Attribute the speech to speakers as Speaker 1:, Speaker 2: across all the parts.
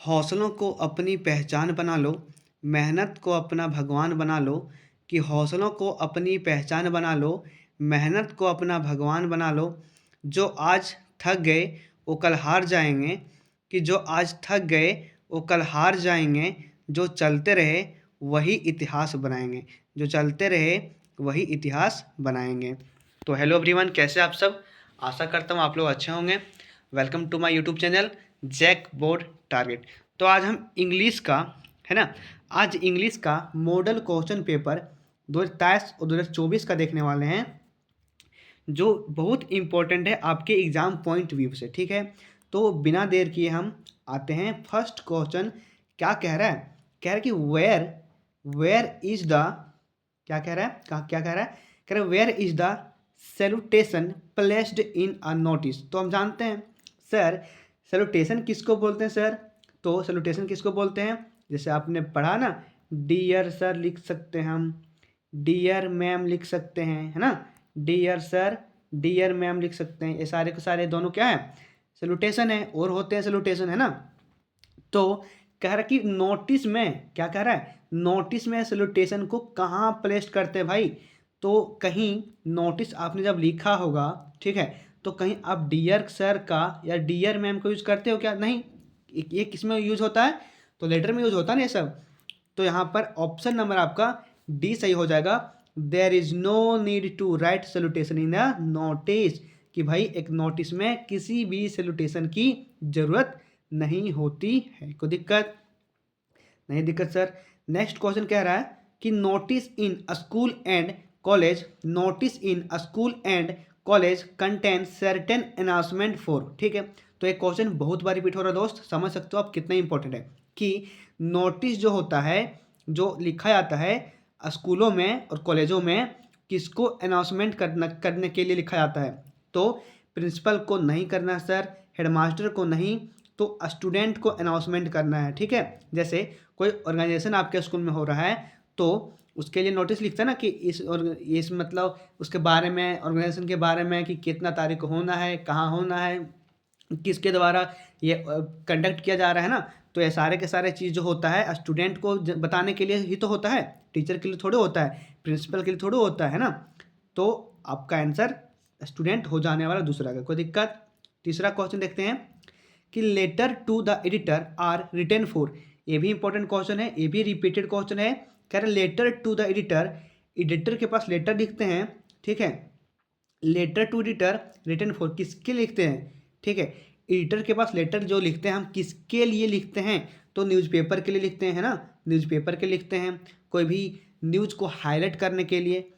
Speaker 1: हौसलों को अपनी पहचान बना लो, मेहनत को अपना भगवान बना लो। कि हौसलों को अपनी पहचान बना लो, मेहनत को अपना भगवान बना लो। जो आज थक गए वो कल हार जाएंगे। कि जो आज थक गए वो कल हार जाएंगे। जो चलते रहे वही इतिहास बनाएंगे। जो चलते रहे वही इतिहास बनाएंगे। तो हेलो एवरीवन, कैसे आप सब? आशा करता हूँ आप लोग अच्छे होंगे। Welcome to my YouTube channel JAC board target. तो आज हम इंग्लिश का, है ना, आज इंग्लिश का मॉडल क्वेश्चन पेपर 2023 और 2024 का देखने वाले हैं, जो बहुत इम्पोर्टेंट है आपके एग्ज़ाम पॉइंट व्यू से। ठीक है, तो बिना देर किए हम आते हैं। फर्स्ट क्वेश्चन क्या कह रहा है? कह रहा है कि वेयर वेयर इज द, क्या कह रहा है, क्या कह रहा है? कह रहा है where is the salutation placed in a notice. तो हम जानते हैं सर, सैल्यूटेशन किसको बोलते हैं सर? तो सैल्यूटेशन किसको बोलते हैं? जैसे आपने पढ़ा ना, डियर सर लिख सकते हैं हम, डियर मैम लिख सकते हैं, है ना, डियर सर, डियर मैम लिख सकते हैं। ये सारे के सारे दोनों क्या है? सैल्यूटेशन है, और होते हैं सैल्यूटेशन, है ना। तो कह रहा है कि नोटिस में, क्या कह रहा है, नोटिस में सैल्यूटेशन को कहाँ प्लेस करते हैं भाई? तो कहीं नोटिस आपने जब लिखा होगा, ठीक है, तो कहीं आप डियर सर का या डियर मैम को यूज करते हो क्या? नहीं। ये किस में यूज होता है? तो लेटर में यूज होता है ना ये सब। तो यहाँ पर ऑप्शन नंबर आपका डी सही हो जाएगा। There is no need to write salutation in a notice. कि भाई एक नोटिस में किसी भी सैल्यूटेशन की जरूरत नहीं होती है। कोई दिक्कत नहीं? दिक्कत सर। नेक्स्ट क्वेश्चन कह रहा है कि notice in school and college, notice in school and college contain certain announcement for. ठीक है, तो एक क्वेश्चन बहुत बार रिपीट हो रहा है दोस्त, समझ सकते हो आप कितना इंपॉर्टेंट है। कि नोटिस जो होता है, जो लिखा जाता है स्कूलों में और कॉलेजों में, किसको अनाउंसमेंट करने के लिए लिखा जाता है? तो प्रिंसिपल को नहीं करना सर, हेडमास्टर को नहीं, तो स्टूडेंट को अनाउंसमेंट करना है। ठीक है, जैसे कोई ऑर्गेनाइजेशन आपके स्कूल में हो रहा है, तो उसके लिए नोटिस लिखता है ना कि इस मतलब उसके बारे में, ऑर्गेनाइजेशन के बारे में, कि कितना तारीख को होना है, कहाँ होना है, किसके द्वारा ये कंडक्ट किया जा रहा है ना। तो ये सारे के सारे चीज़ जो होता है स्टूडेंट को बताने के लिए ही तो होता है, टीचर के लिए थोड़े होता है, प्रिंसिपल के लिए थोड़े होता है ना। तो आपका आंसर स्टूडेंट हो जाने वाला दूसरा का। कोई दिक्कत? तीसरा क्वेश्चन देखते हैं कि letter to the editor are written for. ये भी इंपॉर्टेंट क्वेश्चन है, ये भी रिपीटेड क्वेश्चन है। कह रहे letter to the editor, editor के पास लेटर लिखते हैं, ठीक है, letter to editor written for, किसके लिखते हैं? ठीक है, एडिटर के पास लेटर जो लिखते हैं हम किसके लिए लिखते हैं? तो न्यूज़पेपर के लिए लिखते हैं, है ना, न्यूज़पेपर के लिखते हैं, कोई भी न्यूज़ को हाईलाइट करने के लिए।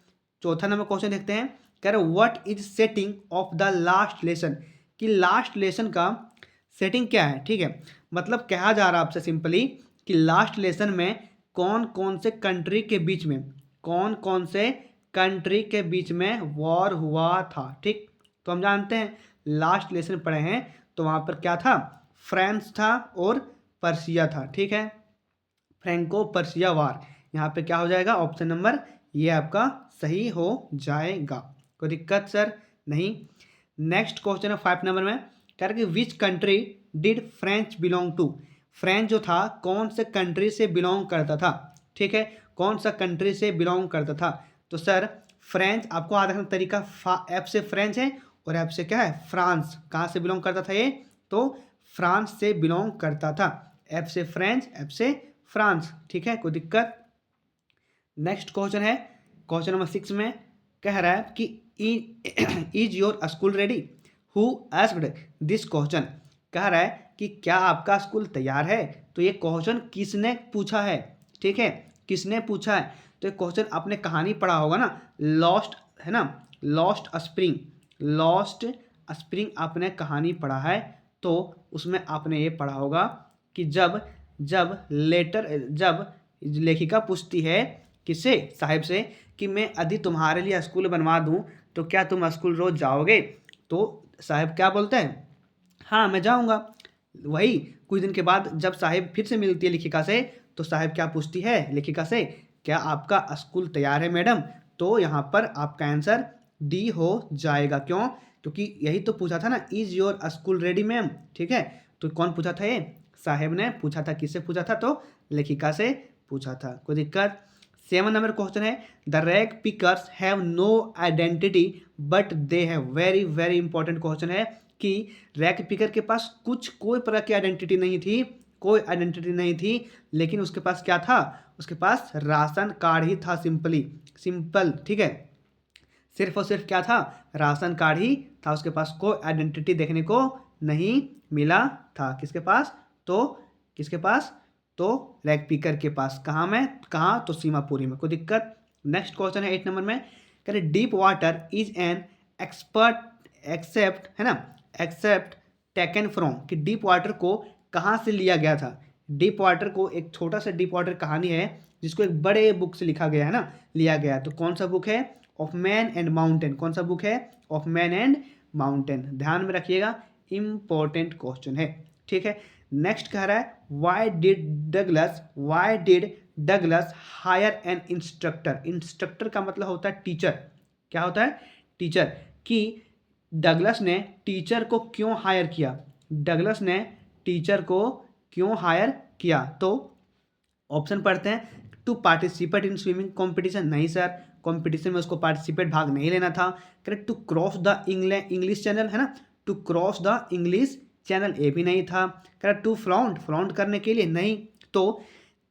Speaker 1: चौथा नंबर क्वेश्चन देखते हैं, कह रहे what is setting of the last lesson. कि लास्ट लेसन का सेटिंग क्या है? ठीक है, मतलब कहा जा रहा है आपसे सिंपली कि लास्ट लेसन में कौन कौन से कंट्री के बीच में, कौन कौन से कंट्री के बीच में वॉर हुआ था। ठीक, तो हम जानते हैं लास्ट लेसन पढ़े हैं, तो वहाँ पर क्या था? फ्रांस था और पर्सिया था। ठीक है, फ्रैंको पर्सिया वार। यहाँ पे क्या हो जाएगा? ऑप्शन नंबर ये आपका सही हो जाएगा। कोई दिक्कत सर? नहीं। नेक्स्ट क्वेश्चन है 5 नंबर में, कह रहा है कि which country did French belong to. French जो था कौन से कंट्री से बिलोंग करता था? ठीक है, कौन सा कंट्री से बिलोंग करता था? तो सर फ्रेंच आपको याद रखना तरीका, एफ से फ्रेंच है और एफ से क्या है? फ्रांस। कहाँ से बिलोंग करता था ये? तो फ्रांस से बिलोंग करता था। एफ से फ्रेंच, एफ से फ्रांस। ठीक है, कोई दिक्कत? नेक्स्ट क्वेश्चन है क्वेश्चन नंबर 6 में, कह रहा है कि is your school ready. Who asked this question. कह रहा है कि क्या आपका स्कूल तैयार है? तो ये क्वेश्चन किसने पूछा है? ठीक है, किसने पूछा है? तो ये क्वेश्चन आपने कहानी पढ़ा होगा ना, लॉस्ट, है ना, लॉस्ट स्प्रिंग। लॉस्ट स्प्रिंग आपने कहानी पढ़ा है, तो उसमें आपने ये पढ़ा होगा कि जब जब लेखिका पूछती है किससे? साहिब से, कि मैं यदि तुम्हारे लिए स्कूल बनवा दूं तो क्या तुम स्कूल रोज जाओगे? तो साहिब क्या बोलते हैं? हाँ मैं जाऊंगा। वही कुछ दिन के बाद जब साहिब फिर से मिलती है लेखिका से, तो साहिब क्या पूछती है लेखिका से? क्या आपका स्कूल तैयार है मैडम? तो यहाँ पर आपका आंसर डी हो जाएगा। क्यों? क्योंकि यही तो पूछा था ना, is your school ready ma'am. ठीक है, तो कौन पूछा था ये? साहेब ने पूछा था। किससे पूछा था? तो लेखिका से पूछा था। कोई दिक्कत? 7 नंबर क्वेश्चन है, the rag pickers have no identity but they have, very very important question है कि रैग पिकर के पास कोई प्रकार की आइडेंटिटी नहीं थी, कोई आइडेंटिटी नहीं थी, लेकिन उसके पास क्या था? उसके पास राशन कार्ड ही था। सिंपल, ठीक है, सिर्फ और सिर्फ क्या था? राशन कार्ड ही था। उसके पास कोई आइडेंटिटी देखने को नहीं मिला था। किसके पास? तो किसके पास? तो रैग पिकर के पास। कहाँ? तो सीमापुरी में। कोई दिक्कत? नेक्स्ट क्वेश्चन है 8 नंबर में, कह रहे deep water is an excerpt, है ना, एक्सेप्ट टेकन फ्रॉम, कि डीप वाटर को कहाँ से लिया गया था? डीप वाटर को, एक छोटा सा डीप वाटर कहानी है जिसको एक बड़े बुक से लिखा गया है ना, लिया गया। तो कौन सा बुक है? Of man and mountain. कौन सा बुक है? Of man and mountain. ध्यान में रखिएगा, इंपॉर्टेंट क्वेश्चन है, ठीक है। नेक्स्ट कह रहा है, why did Douglas hire an instructor. Instructor का मतलब होता है टीचर। क्या होता है? टीचर। कि डगलस ने टीचर को क्यों हायर किया? डगलस ने टीचर को क्यों हायर किया? तो ऑप्शन पढ़ते हैं, to participate in swimming competition. नहीं सर, कॉम्पिटिशन में उसको पार्टिसिपेट, भाग नहीं लेना था। Correct, to cross the English channel, है ना, to cross the English channel, ये भी नहीं था। करेक्ट, टू फ्लाउंट करने के लिए, नहीं। तो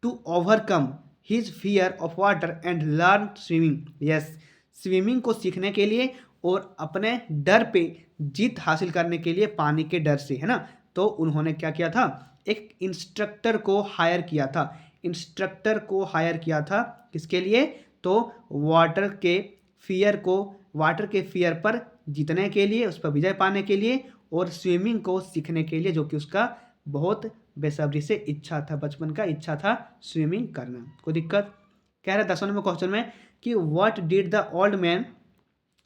Speaker 1: to overcome his fear of water and learn swimming, yes, swimming को सीखने के लिए और अपने डर पे जीत हासिल करने के लिए, पानी के डर से, है ना। तो उन्होंने क्या किया था? एक इंस्ट्रक्टर को हायर किया था। इंस्ट्रक्टर को हायर किया था किसके लिए? तो वाटर के फियर पर जीतने के लिए, उस पर विजय पाने के लिए, और स्विमिंग को सीखने के लिए, जो कि उसका बहुत बेसब्री से इच्छा था, बचपन का इच्छा था स्विमिंग करना। कोई दिक्कत? कह रहा है 10 नंबर क्वेश्चन में कि what did the old man,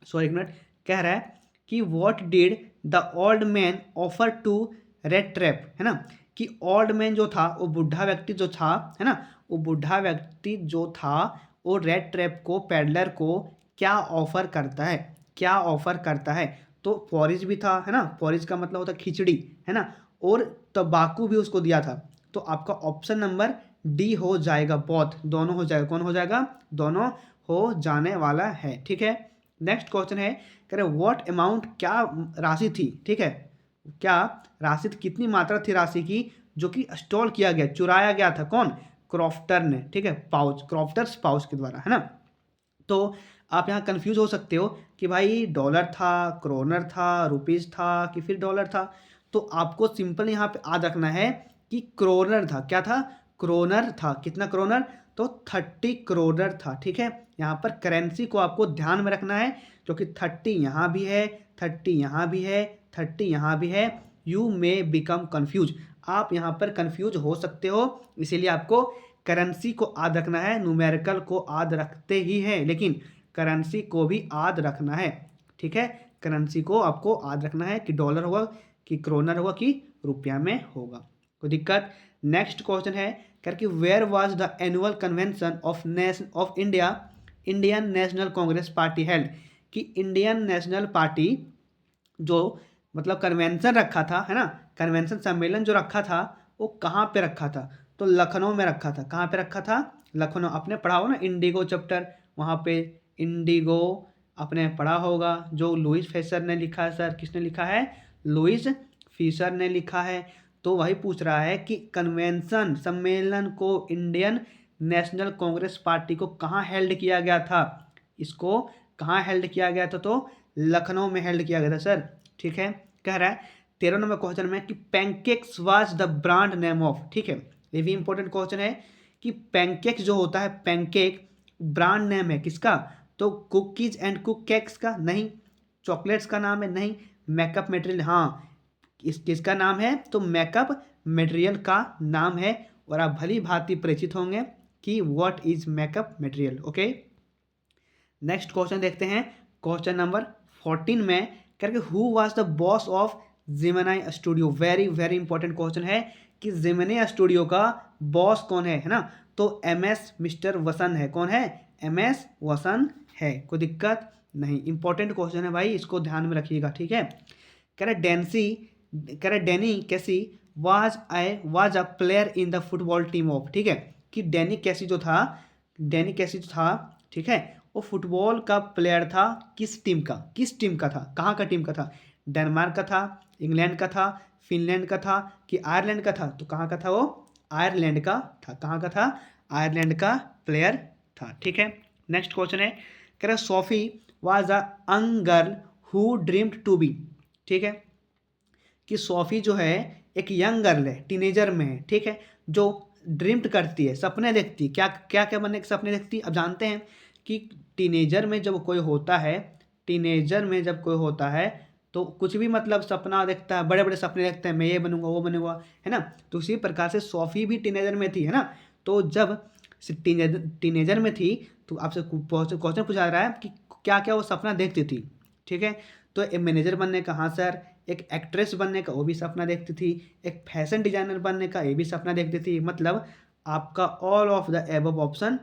Speaker 1: sorry एक मिनट, कह रहा है कि what did the old man offer to red trap, है ना, कि ओल्ड मैन जो था, वो बुढ़ा व्यक्ति जो था, है ना, वो बुढ़ा व्यक्ति जो था, वो रेड ट्रैप को, पैडलर को क्या ऑफर करता है? क्या ऑफर करता है? तो पॉरिज भी था, है ना, पॉरिज का मतलब होता है खिचड़ी, है ना, और तंबाकू भी उसको दिया था। तो आपका ऑप्शन नंबर डी हो जाएगा, बोथ, दोनों हो जाएगा। कौन हो जाएगा? दोनों हो जाने वाला है, ठीक है। नेक्स्ट क्वेश्चन है, कह रहे व्हाट अमाउंट, क्या राशि थी, ठीक है, क्या राशि, कितनी मात्रा थी राशि की जो कि स्टॉल किया गया, चुराया गया था? कौन? क्रॉफ्टर ने, ठीक है, क्रॉफ्टर्स पाउच के द्वारा, है ना। तो आप यहाँ कंफ्यूज हो सकते हो कि भाई डॉलर था, क्रोनर था, रुपीज़ था, कि फिर डॉलर था। तो आपको सिंपल यहाँ पे याद रखना है कि क्रोनर था। क्या था? क्रोनर था। कितना क्रोनर? तो 30 क्रोनर था, ठीक है। यहाँ पर करेंसी को आपको ध्यान में रखना है, क्योंकि 30 यहाँ भी है, 30 यहाँ भी है, 30 यहाँ भी है। यू मे बिकम कन्फ्यूज, आप यहाँ पर कन्फ्यूज हो सकते हो, इसीलिए आपको करेंसी को याद रखना है। न्यूमेरिकल को याद रखते ही है, लेकिन करेंसी को भी याद रखना है, ठीक है। करेंसी को आपको याद रखना है कि डॉलर होगा, कि क्रोनर होगा, कि रुपया में होगा। कोई दिक्कत? नेक्स्ट क्वेश्चन है करके where was the annual convention of Indian National Congress party held, कि इंडियन नेशनल पार्टी जो मतलब कन्वेंशन रखा था, है ना, कन्वेंशन सम्मेलन जो रखा था, वो कहाँ पे रखा था? तो लखनऊ में रखा था। कहाँ पे रखा था? लखनऊ। आपने पढ़ा हो ना इंडिगो चैप्टर, वहाँ पे इंडिगो आपने पढ़ा होगा, जो लुइस फिशर ने लिखा है। सर किसने लिखा है? लुइस फिशर ने लिखा है। तो वही पूछ रहा है कि कन्वेंशन सम्मेलन को इंडियन नेशनल कांग्रेस पार्टी को कहाँ हेल्ड किया गया था? इसको कहाँ हेल्ड किया गया था? तो लखनऊ में हेल्ड किया गया था सर, ठीक है। कह रहा है 13 नंबर क्वेश्चन में कि pancakes was the brand name of, ठीक है, ये भी इंपॉर्टेंट क्वेश्चन है कि पैनकेक्स जो होता है, पैनकेक ब्रांड नेम है किसका? तो कुकीज एंड कुक केक्स का? नहीं। चॉकलेट्स का नाम है? नहीं। मेकअप मटेरियल, हाँ, किसका नाम है? तो मेकअप मटेरियल का नाम है। और आप भली भांति परिचित होंगे कि what is makeup material, okay. Next question देखते हैं, क्वेश्चन नंबर 14 में करके who was the boss of Gemini studio. Very very important question है कि जेमिनी स्टूडियो का बॉस कौन है ना। तो MS मिस्टर वसन है। कौन है? MS वसन है। कोई दिक्कत नहीं, इंपॉर्टेंट क्वेश्चन है भाई, इसको ध्यान में रखिएगा, ठीक है। कह रहे डेनी कैसी was a player in the football team of, ठीक है, कि डैनी कैसी जो था, ठीक है, वो फुटबॉल का प्लेयर था किस टीम का था, कहाँ का टीम का था, डेनमार्क का था, इंग्लैंड का था, फिनलैंड का था कि आयरलैंड का था, तो कहाँ का था वो, आयरलैंड का था, कहाँ का था, आयरलैंड का प्लेयर था, ठीक है। नेक्स्ट क्वेश्चन है, कह रहा Sophie was a young girl who dreamed to be, ठीक है, कि सोफी जो है एक यंग गर्ल है, टीनेजर में है, ठीक है, जो ड्रीम्ड करती है, सपने देखती है, क्या क्या क्या बनने के सपने देखती है। अब जानते हैं कि टीनेजर में जब कोई होता है, तो कुछ भी मतलब सपना देखता है, बड़े बड़े सपने देखते हैं, मैं ये बनूंगा वो बनूंगा, है ना। तो उसी प्रकार से सोफी भी टीनेजर में थी, है ना। तो जब टीनेजर में थी तो आपसे क्वेश्चन पूछा जा रहा है कि क्या क्या वो सपना देखती थी, ठीक है। तो एक मैनेजर बनने का, हाँ सर, एक एक्ट्रेस बनने का वो भी सपना देखती थी, एक फैशन डिजाइनर बनने का ये भी सपना देखती थी। मतलब आपका all of the above option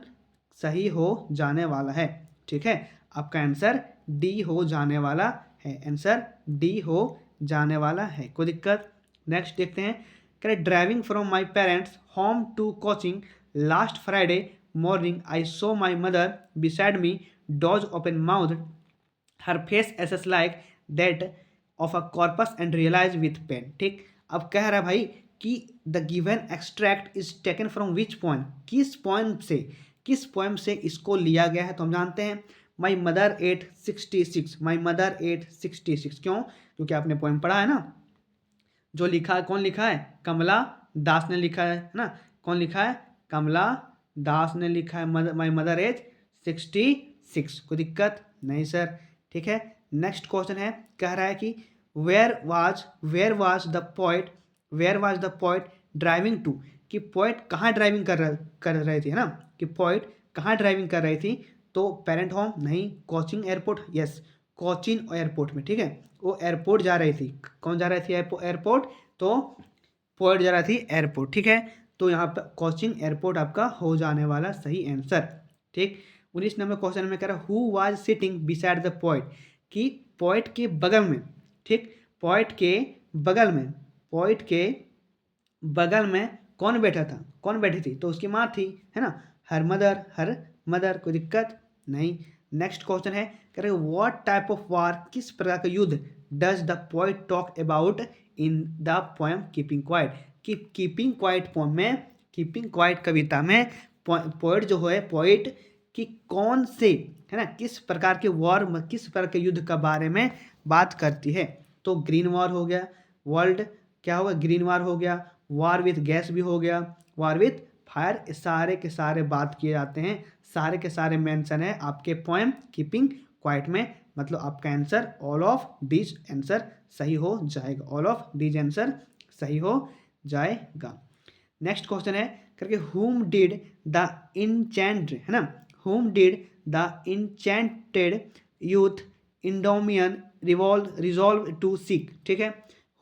Speaker 1: सही हो जाने वाला है, ठीक है। आपका आंसर डी हो जाने वाला है, आंसर डी हो जाने वाला है, कोई दिक्कत। नेक्स्ट देखते हैं, कह driving from my parents home to coaching last Friday morning I saw my mother beside me doze open mouth her face ashen like that of a corpse and realise with pain, ठीक। अब कह रहा है भाई कि the given extract is taken from which poem, किस poem से इसको लिया गया है। तो हम जानते हैं माई मदर 866, माई मदर 866, क्यों, क्योंकि आपने पोएम पढ़ा है ना, जो लिखा है, कौन लिखा है, कमला दास ने लिखा है ना, कौन लिखा है, कमला दास ने लिखा है माई मदर एज 66, कोई दिक्कत नहीं सर, ठीक है। नेक्स्ट क्वेश्चन है, कह रहा है कि where was the poet driving to, कि पोइट कहाँ ड्राइविंग कर रहे थे, है ना, कि पोइट कहाँ ड्राइविंग कर रही थी। तो पेरेंट होम नहीं, coaching airport, yes, Cochin airport में, ठीक है, वो एयरपोर्ट जा रही थी, कौन जा रही थी एयरपोर्ट, तो पोइट जा रही थी एयरपोर्ट, ठीक है। तो यहाँ पर कोचिंग एयरपोर्ट आपका हो जाने वाला सही आंसर, ठीक। 19 नंबर क्वेश्चन में कह रहा who was sitting beside the poet, कि पोइट के बगल में, ठीक, पोइट के बगल में कौन बैठा था, कौन बैठी थी, तो उसकी माँ थी, है ना, हर मदर, कोई दिक्कत नहीं। नेक्स्ट क्वेश्चन है, कह रहे व्हाट टाइप ऑफ वार, किस प्रकार का युद्ध does the poet talk about in the poem keeping quiet, कि कीपिंग क्वाइट पोएम में, कीपिंग क्वाइट कविता में पोइट जो है, पोइट कि कौन से, है ना, किस प्रकार के वॉर, किस प्रकार के युद्ध का बारे में बात करती है। तो ग्रीन वॉर हो गया, वर्ल्ड क्या होगा, ग्रीन वॉर हो गया, वॉर विथ गैस भी हो गया, वॉर विथ फायर, सारे के सारे बात किए जाते हैं, सारे के सारे मेंशन है आपके पोएम कीपिंग क्वाइट में। मतलब आपका answer all of these answer सही हो जाएगा, ऑल ऑफ दीज आंसर सही हो जाएगा। नेक्स्ट क्वेश्चन है करके whom did the enchanted, है ना, whom did the enchanted youth Endymion resolve to seek, ठीक है,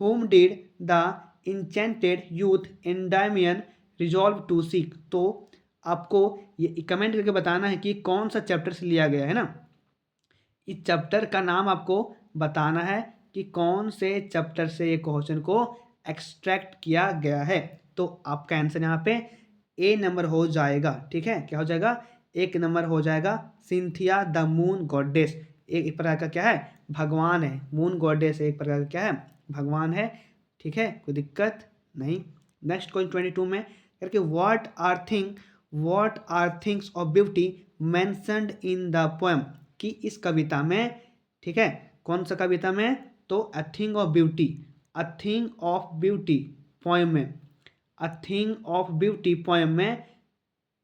Speaker 1: whom did the enchanted youth Endymion resolve to seek। तो आपको ये कमेंट करके बताना है कि कौन सा चैप्टर से लिया गया है ना, इस चैप्टर का नाम आपको बताना है कि कौन से चैप्टर से ये क्वेश्चन को एक्सट्रैक्ट किया गया है। तो आपका आंसर यहाँ पे ए नंबर हो जाएगा, ठीक है, क्या हो जाएगा, एक नंबर हो जाएगा, सिंथिया द मून गॉडेस, एक प्रकार का क्या है, भगवान है, मून गॉडेस एक प्रकार का क्या है, भगवान है, ठीक है, कोई दिक्कत नहीं। नेक्स्ट क्वेश्चन 22 में करके what are things of beauty mentioned in the poem, कि इस कविता में, ठीक है, कौन सा कविता में, तो a thing of beauty poem में, a thing of beauty poem में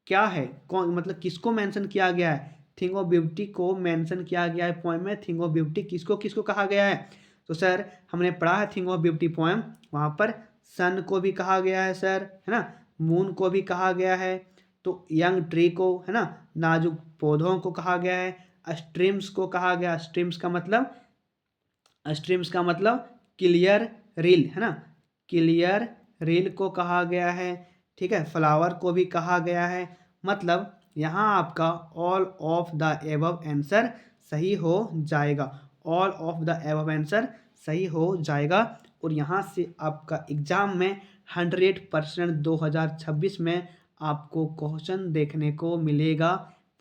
Speaker 1: क्या है, कौन मतलब किसको मेंशन किया गया है, थिंग ऑफ ब्यूटी को मेंशन किया गया है पोएम में, थिंग ऑफ ब्यूटी किसको किसको कहा गया है। तो सर हमने पढ़ा है थिंग ऑफ ब्यूटी पोएम, वहाँ पर सन को भी कहा गया है सर, है ना, मून को भी कहा गया है, तो यंग ट्री को, है ना, नाजुक पौधों को कहा गया है, स्ट्रीम्स को कहा गया, स्ट्रीम्स का मतलब क्लियर रील, है ना, क्लियर रील को कहा गया है, ठीक है, फ्लावर को भी कहा गया है। मतलब यहाँ आपका all of the above answer सही हो जाएगा, all of the above answer सही हो जाएगा। और यहाँ से आपका एग्जाम में 100% 2026 में आपको क्वेश्चन देखने को मिलेगा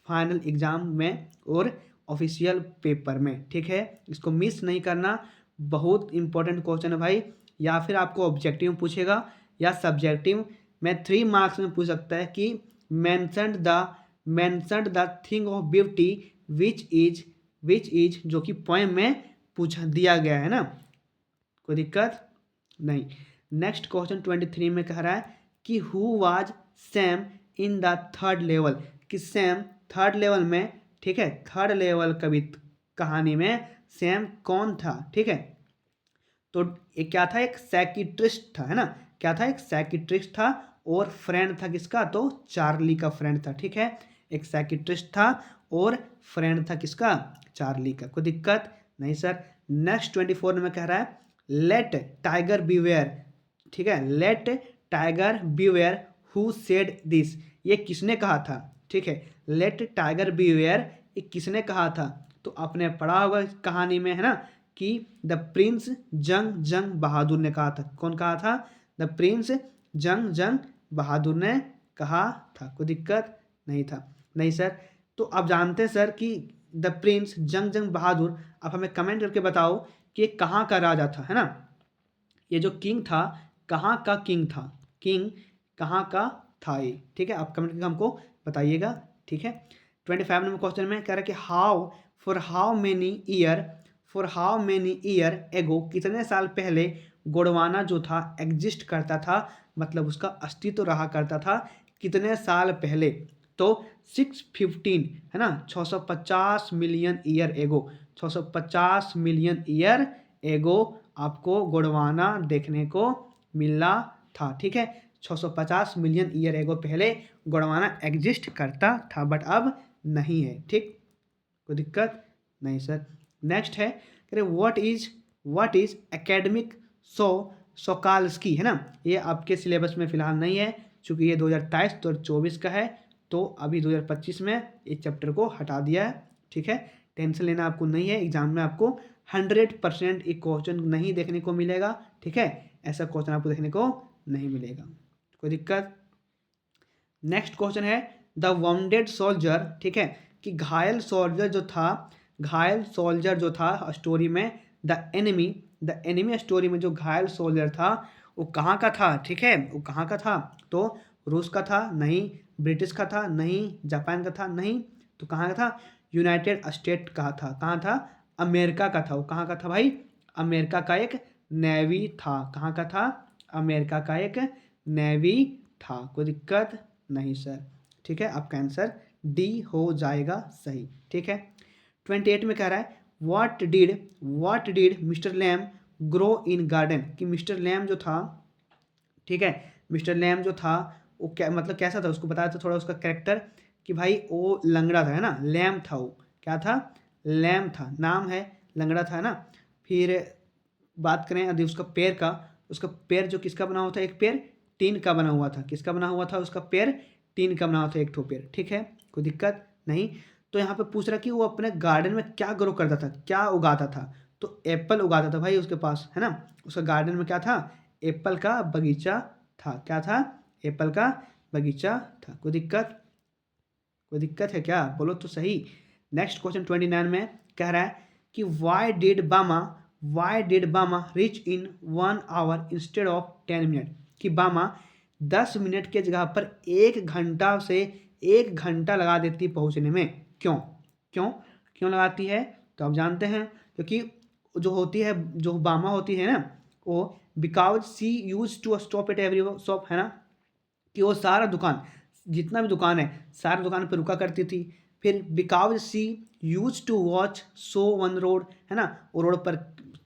Speaker 1: फाइनल एग्ज़ाम में और ऑफिशियल पेपर में, ठीक है। इसको मिस नहीं करना, बहुत इंपॉर्टेंट क्वेश्चन है भाई। या फिर आपको ऑब्जेक्टिव में पूछेगा या सब्जेक्टिव में 3 मार्क्स में पूछ सकता है कि mentioned the thing of beauty which is जो कि पोएम में पूछ दिया गया है ना, कोई दिक्कत नहीं। नेक्स्ट क्वेश्चन 23 में कह रहा है कि who was Sam in the third level, कि सैम थर्ड लेवल में, ठीक है, थर्ड लेवल कहानी में सैम कौन था, ठीक है। तो ये क्या था, एक साइकिट्रिस्ट था, है ना, क्या था, एक साइकिट्रिस्ट था और फ्रेंड था किसका, तो चार्ली का फ्रेंड था, ठीक है। एक साइकिट्रिस्ट था और फ्रेंड था किसका, चार्ली का, कोई दिक्कत नहीं सर। नेक्स्ट 24 में कह रहा है लेट टाइगर बीवेयर, ठीक है, let tiger beware who said this, ये किसने कहा था, ठीक है, लेट टाइगर बीवेयर ये किसने कहा था। तो आपने पढ़ा होगा इस कहानी में, है ना, कि द प्रिंस जंग बहादुर ने कहा था। कौन कहा था, द प्रिंस जंग बहादुर ने कहा था, कोई दिक्कत नहीं था, नहीं सर। तो आप जानते हैं सर कि द प्रिंस जंग बहादुर, आप हमें कमेंट करके बताओ कि ये कहाँ का राजा था, है ना, ये जो किंग था कहाँ का किंग था, किंग कहाँ का था ये, ठीक है, आप कमेंट करके हमको बताइएगा, ठीक है। 25 नंबर क्वेश्चन में कह रहा है कि for how many year ago, कितने साल पहले गोंडवाना जो था एग्जिस्ट करता था, मतलब उसका अस्तित्व रहा करता था, कितने साल पहले, तो 615, है ना, 650 million year ago, 650 million year ago आपको गोंडवाना देखने को मिला था, ठीक है। 650 मिलियन ईयर एगो पहले गोंडवाना एग्जिस्ट करता था, बट अब नहीं है, ठीक, कोई दिक्कत नहीं सर। नेक्स्ट है व्हाट इज एकेडमिक सोकाल्स्की, है ना, ये आपके सिलेबस में फिलहाल नहीं है क्योंकि ये 2023-2024 का है, तो अभी 2025 में इस चैप्टर को हटा दिया है, ठीक है। टेंशन लेना आपको नहीं है, एग्जाम में आपको 100% एक क्वेश्चन नहीं देखने को मिलेगा, ठीक है, ऐसा क्वेश्चन आपको देखने को नहीं मिलेगा, कोई दिक्कत। नेक्स्ट क्वेश्चन है द वाउंडेड सोल्जर, ठीक है, कि घायल सोल्जर जो था स्टोरी में, द एनिमी स्टोरी में जो घायल सोल्जर था वो कहाँ का था, ठीक है, वो कहाँ का था, तो रूस का था नहीं, ब्रिटिश का था नहीं, जापान का था नहीं, तो कहाँ का था, यूनाइटेड स्टेट का था, कहाँ था, अमेरिका का था, वो कहाँ का था भाई, अमेरिका का एक नेवी था, कहाँ का था, अमेरिका का एक नेवी था, कोई दिक्कत नहीं सर, ठीक है, आपका आंसर डी हो जाएगा सही, ठीक है। 28 में कह रहा है what did Mr Lamb grow in garden, कि मिस्टर लैम जो था, ठीक है, मिस्टर लैम जो था वो क्या मतलब कैसा था, उसको बताया था थोड़ा उसका कैरेक्टर, कि भाई वो लंगड़ा था, है ना, लैम था, वो क्या था, लैम था, नाम है, लंगड़ा था, है ना। फिर बात करें यदि उसका पैर का, उसका पैर जो किसका बना हुआ था, एक पैर टीन का बना हुआ था, किसका बना हुआ था, उसका पैर टीन का बना हुआ था, एक ठो पैर, ठीक है, कोई दिक्कत नहीं। तो यहाँ पे पूछ रहा कि वो अपने गार्डन में क्या ग्रो करता था, क्या उगाता था, तो एप्पल उगाता था भाई उसके पास, है ना, उसका गार्डन में क्या था, एप्पल का बगीचा था, क्या था, एप्पल का बगीचा था, कोई दिक्कत है क्या, बोलो तो सही। नेक्स्ट क्वेश्चन 29 में कह रहा है कि why did Bama reach in 1 hour instead of 10 minute, कि बामा 10 मिनट के जगह पर 1 घंटा लगा देती पहुंचने में, क्यों लगाती है, तो आप जानते हैं क्योंकि जो होती है, जो बामा होती है ना, वो because she used to stop at every shop, है ना, कि वो सारा दुकान, जितना भी दुकान है सारा दुकान पर रुका करती थी। फिर because she used to watch show on road, है ना, वो रोड पर,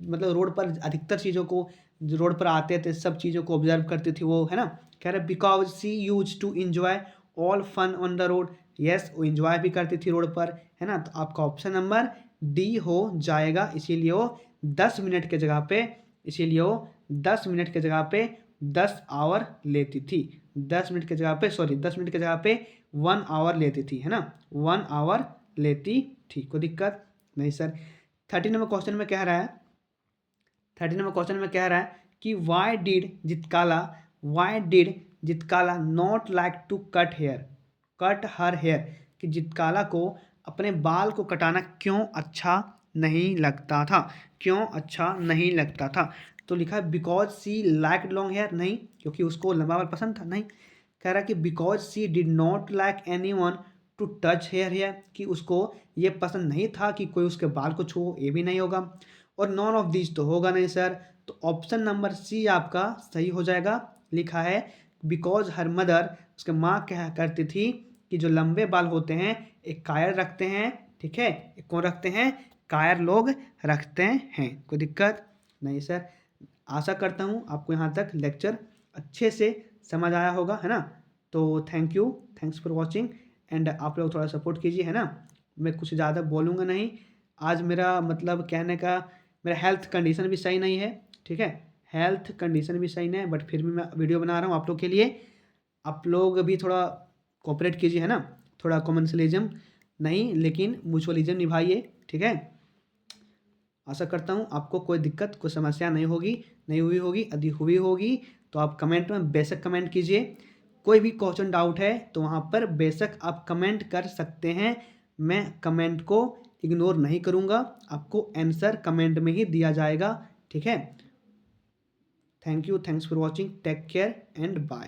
Speaker 1: मतलब रोड पर अधिकतर चीज़ों को, जो रोड पर आते थे सब चीज़ों को ऑब्जर्व करती थी वो, है ना, कह रहे because she used to enjoy all fun on the road, yes, वो इंजॉय भी करती थी रोड पर, है ना, तो आपका ऑप्शन नंबर डी हो जाएगा, इसीलिए वो 10 मिनट के जगह पे, इसीलिए वो 10 मिनट के जगह पे 10 आवर लेती थी, 10 मिनट के जगह पे, सॉरी 10 मिनट के जगह पे 1 आवर लेती थी, है ना, 1 आवर लेती थी, कोई दिक्कत नहीं सर। 30 नंबर क्वेश्चन में कह रहा है कि why did why did Zitkala not like to cut her hair, कि जितकाला को अपने बाल को कटाना क्यों अच्छा नहीं लगता था, क्यों अच्छा नहीं लगता था। तो लिखा है because she like long hair, नहीं क्योंकि उसको लंबा बाल पसंद था, नहीं। कह रहा है कि because she did not like anyone to touch hair, कि उसको ये पसंद नहीं था कि कोई उसके बाल को छू, ये भी नहीं होगा। और नॉन ऑफ दिस तो होगा नहीं सर, तो ऑप्शन नंबर सी आपका सही हो जाएगा। लिखा है बिकॉज हर मदर, उसके माँ कहा करती थी कि जो लंबे बाल होते हैं एक कायर रखते हैं, ठीक है, एक कौन रखते हैं, कायर लोग रखते हैं। कोई दिक्कत नहीं सर। आशा करता हूँ आपको यहाँ तक लेक्चर अच्छे से समझ आया होगा, है ना। तो थैंक्स फॉर वॉचिंग, एंड आप लोग थोड़ा सपोर्ट कीजिए, है ना। मैं कुछ ज़्यादा बोलूँगा नहीं, आज मेरा मतलब कहने का, मेरा हेल्थ कंडीशन भी सही नहीं है, ठीक है, हेल्थ कंडीशन भी सही नहीं है, बट फिर भी मैं वीडियो बना रहा हूँ आप लोग के लिए। आप लोग भी थोड़ा कोऑपरेट कीजिए, है ना, थोड़ा कॉमर्शियलिज्म नहीं लेकिन म्यूचुअलिज्म निभाइए, ठीक है। आशा करता हूँ आपको कोई दिक्कत, कोई समस्या नहीं होगी, नहीं हुई होगी। यदि हुई होगी तो आप कमेंट में बेशक कमेंट कीजिए। कोई भी क्वेश्चन डाउट है तो वहाँ पर बेशक आप कमेंट कर सकते हैं, मैं कमेंट को इग्नोर नहीं करूँगा, आपको आंसर कमेंट में ही दिया जाएगा, ठीक है। Thanks for watching, take care and bye.